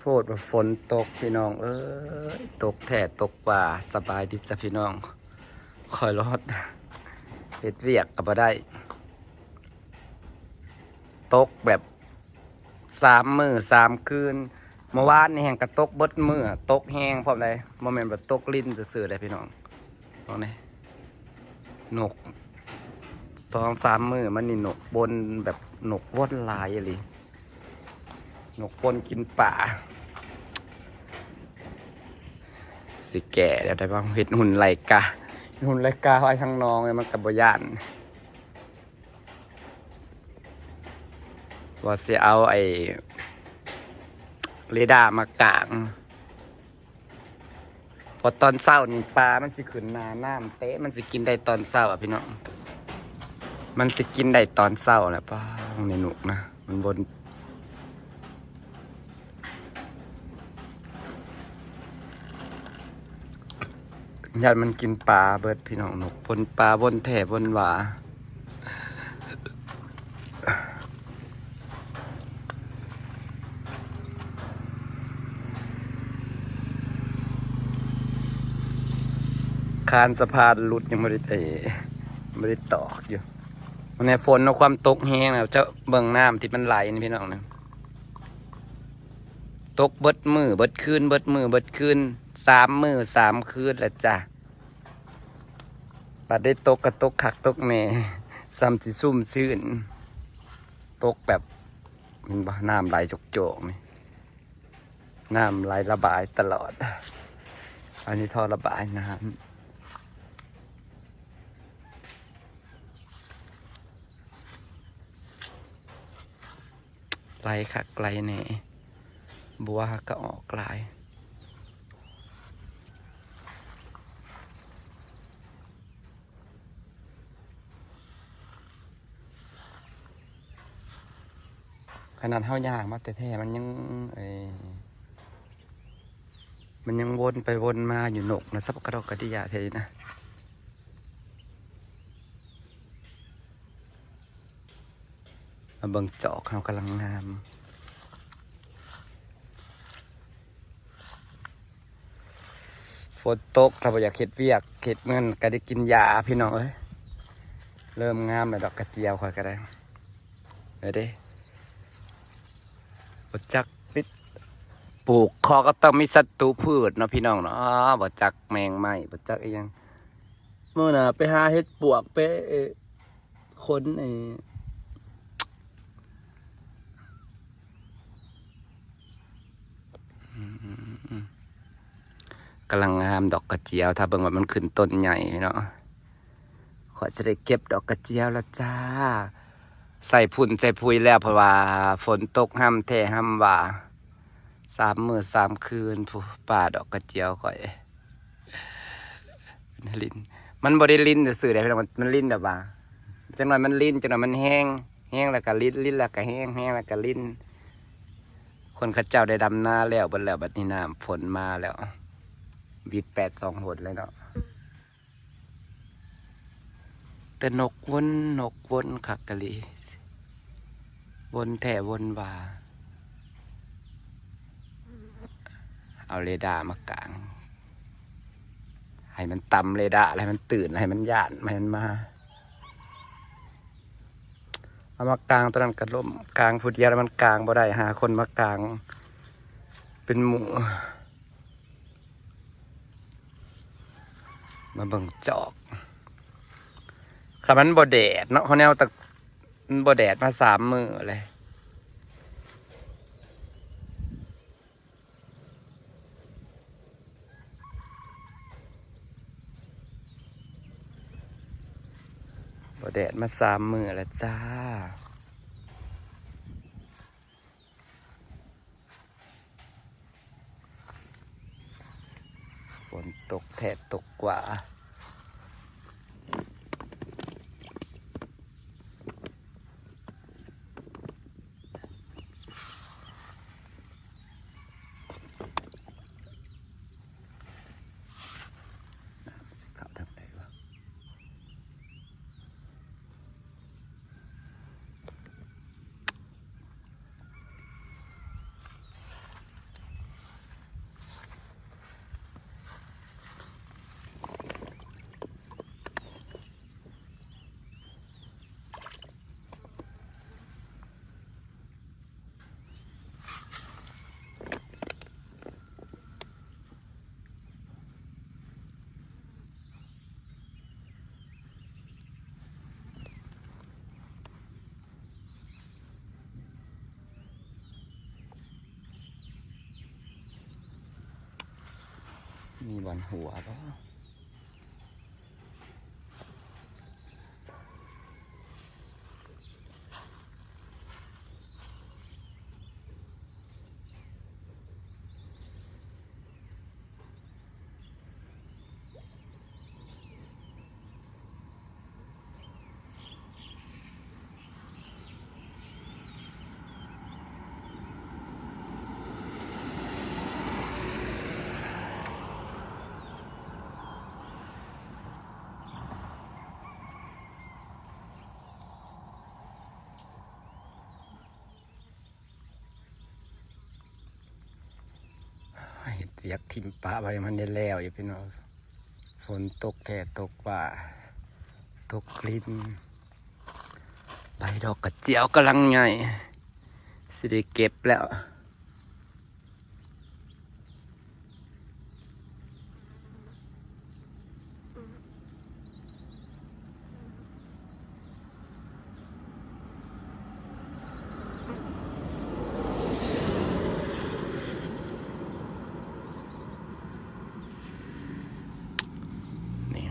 โพดว่าฝนตกพี่น้องตกแท้ตกป่าสบายดีจ้ะพี่น้องคอยรอดเฮ็ดเวียกก็บ่ได้ตกแบบ3 มื้อ 3 คืนเมื่อวานนี่แห่งกระตกเบิดมื้อตกแห้งพร้อมเลยบ่แม่นว่าตกลิ้นซื่อๆเลยพี่น้องตรงนี้นก2-3 มื้อมันนี่นกบนแบบนกวนหลายอีหลีนกปนกินป่าสิแก่แล้วได้บ้างเห็ดหุ่นไหลกาหุ่นไหลกาไว้ทางน้องเลยมันกับบย่านว่าสิเอาไอ้เรดาร์มากางพอตอนเช้านี่ปลามันสิขึ้นนาน้ำเตะมันสิกินได้ตอนเช้าอ่ะพี่น้องมันสิกินได้ตอนเช้าแหละป้าในหนุกนะมันบนญาติมันกินปลาเบิดพี่น้องนกบนปลาบนแถบบนหวาคานสะพานหลุดยังไม่ได้ตอกอยู่วันนี้ฝนเอาความตกแห้งแล้วเจ้าเบิ่งน้ำที่มันไหลนี่พี่น้องนะตกเบิดมือเบิดคืนเบิดมือเบิดคืน3 มื้อ 3 คืนแล้วจ้ะปัดได้ตกกระตกขักตกแหน่ซ้ำสิซุ่มซื่นตกแบบมันบ่น้ำไหลโจกๆนี่น้ำไหลระบายตลอดอันนี้ท่อระบายน้ำไหลคักไหลแหน่บัวก็ออกไหลขนาดเท่ายากมาแต่แท้มันยังมันยังวนไปวนมาอยู่นกนะสับกระดกกระดิยาเทนะมาเบิ่งจอกเขากำลังงามฝนตกเราอยากเห็ดเวียกเห็ดเงินก็ได้กินยาพี่น้องเริ่มงามเลยดอกกระเจียวค่อยก็ได้เด้บ่จักปิดปลูกคอก็ต้องมีศัตรูพืชเนาะพี่น้องเนาะบ่จักแมงไหม้บ่จักอีหยังเมื่อน่ะไปหาเห็ดปวกไปคนกำลังงามดอกกระเจียวถ้าเบิ่งว่ามันขึ้นต้นใหญ่เนาะขอจะได้เก็บดอกกระเจียวแล้วจ้าใส่พุ่นใส่พุยแล้วเพราะว่าฝนตกห้ำแท้ห้ำว่า3 มื้อ 3 คืนผู้ป่าดอกกระเจียวข่อยลิ้นมันบ่ได้ลิ้นซื่อๆได้พี่น้องมันลิ้นแบบว่าจังหน่อยมันลิ้นจังหน่อยมันแห้งแล้วก็ลิ้นแล้วก็แห้งแล้วก็ลิ้นคนเขาเจ้าได้ดำนาแล้วเบิดแล้วบัดนี้น้ำฝนมาแล้วบีด8-2 หนเลยเนาะแต่นกวนคักกะลีวนแท่วนว่าเอาเรดาร์มากางให้มันต่ำเรดาร์ให้มันตื่นให้มันย่านให้มันมาเอามากางตอนนั้นกระล่มกางผู้เดียวแล้วมันกางบ่ได้หาคนมากางเป็นหมู่มาเบิ่งจอกถ้ามันบ่แดดเนาะเขาแนวตะบ่แดดมา3 มื้อเลยบ่แดดมา3 มื้อแล้วจ้าฝนตกแทบตกกว่า มีบอลหัวป่ะเห็ดเรียกทิมปะไว้มันได้แล้วอยู่พี่น้องฝนตกแท้ตกว่าตกกลิ่นใบดอกกระเจียวกำลังใหญ่สิได้เก็บแล้วนี่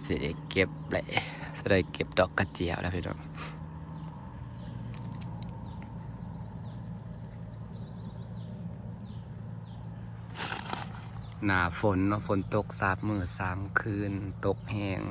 สิได้เก็บเลยสิได้เก็บดอกกระเจียวแล้วพี่น้องหนาฝนเนาะฝนตก3 มื้อ 3 คืนตกแห้ง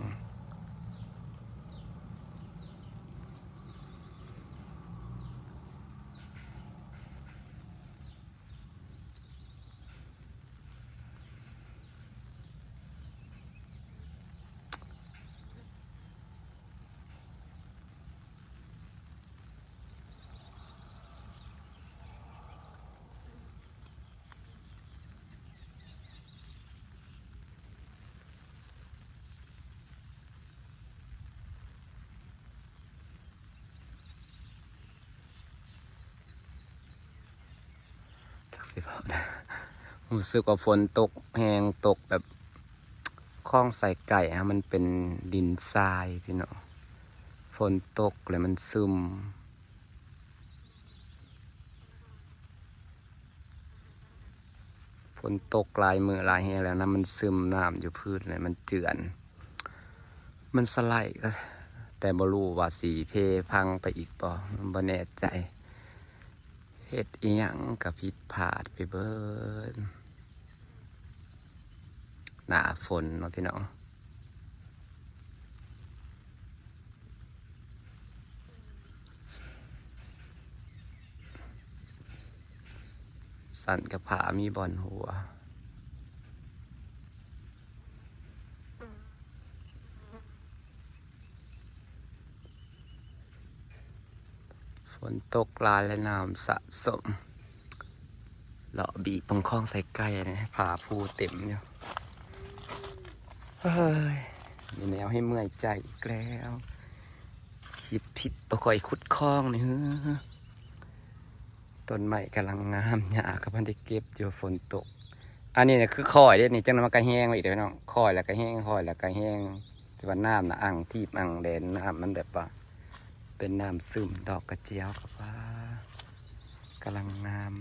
สิบรู้สึกว่าฝนตกแห้งตกแบบคลองใส่ไก่ฮะมันเป็นดินทรายพี่น้องฝนตกเลยมันซึมฝนตกหลายมื้อหลายแห้งแล้วนะมันซึมน้ำอยู่พื้นเลยมันเจือนมันสไลด์ก็แต่บ่รู้ว่าสีเพพังไปอีกบ่บ่แน่ใจเฮ็ดอีหยังกับผิดพลาดไปเบิดหน้าฝนเนาะพี่น้องสั่นกับผามีบอลหัวฝนตกลายและน้ำสะสมเลาะบีบตรงคลองใส่ไก่นะผาภูเต็มอยู่เฮ้ยมีแนวให้เมื่อยใจอีกแล้วคิดผิดประคอยขุดคลองนี่ต้นไม้กำลังงามหญ้าก็มันได้เก็บอยู่ฝนตกอันนี้เนี่ยคือคอยเด้นี่จังมันก็แห้งไปอีกเด้อน้องคอยแล้วก็แห้งคอยแล้วก็แห้งจะว่าน้ำนะอ่างที่อ่างแดนน้ำมันแบบว่าเป็นน้ำซึมดอกกระเจียวครับว่ากำลังงาม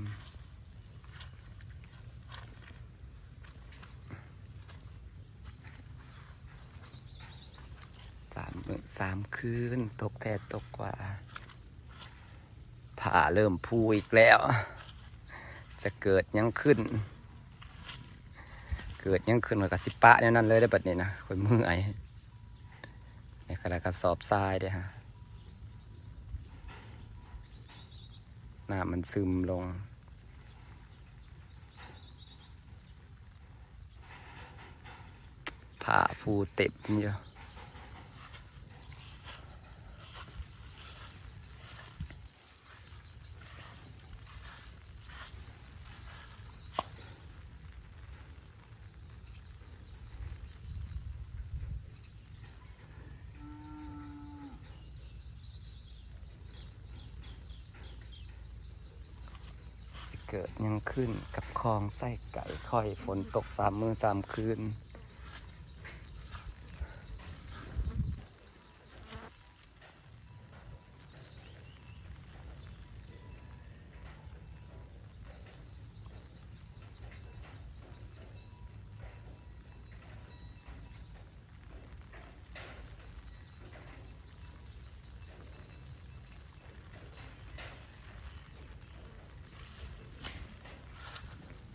3 มื้อ 3 คืนตกแท้ตกกว่าผ่าเริ่มพูอีกแล้วจะเกิดยังขึ้นมันก็สิปะเนี่ยนั่นเลยได้บัดนี้นะคนมือไอ้ในกระสอบทรายเด้ฮะน้ำมันซึมลงผ่าภูเต็มอยู่เกิดยังขึ้นกับคลองไส้ไก่ค่อยฝนตก3 มื้อ 3 คืน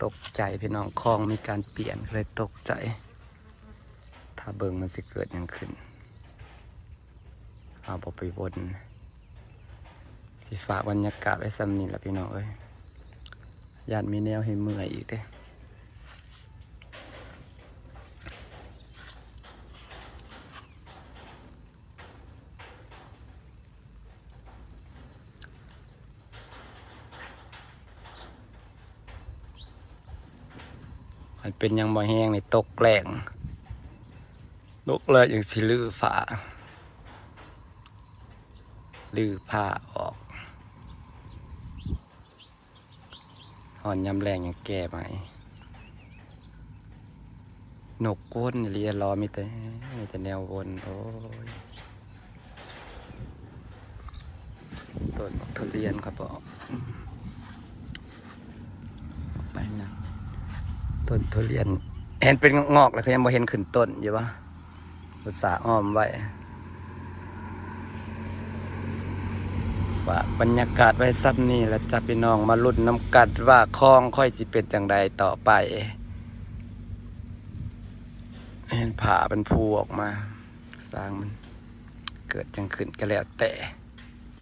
ตกใจพี่น้องคลองมีการเปลี่ยนเลยตกใจถ้าเบิ่งมันสิเกิดหยังขึ้นเอาบ่ไปวนสิฝากบรรยากาศไว้ซ้ำนี้ล่ะพี่น้องเอ้ยญาติมีแนวให้เมื่อยอีกเด้มันเป็นยังบ่แห้งในตกแรงตกเลยอย่างสิลื้อฝาลื้อผ้าออกหอนยำแรงยังแก้ไหมนกก้นเรียรอมีแต่แนววนโอ้ยส่วนทุเรียนครับบอกไปนะต้นทุเรียนเห็นเป็นงอกแล้วเขายังบ่เห็นขึ้นต้นอยู่ปะอุตส่าห์อ้อมไว้ฝากบรรยากาศไว้ซ้ำนี่แล้วจ้าพี่น้องมาลุ้นน้ำกัดว่าคลองค่อยสิเป็นจังใดต่อไปเห็นผ่าเป็นภูออกมาสร้างมันเกิดจังขึ้นก็แล้วแต่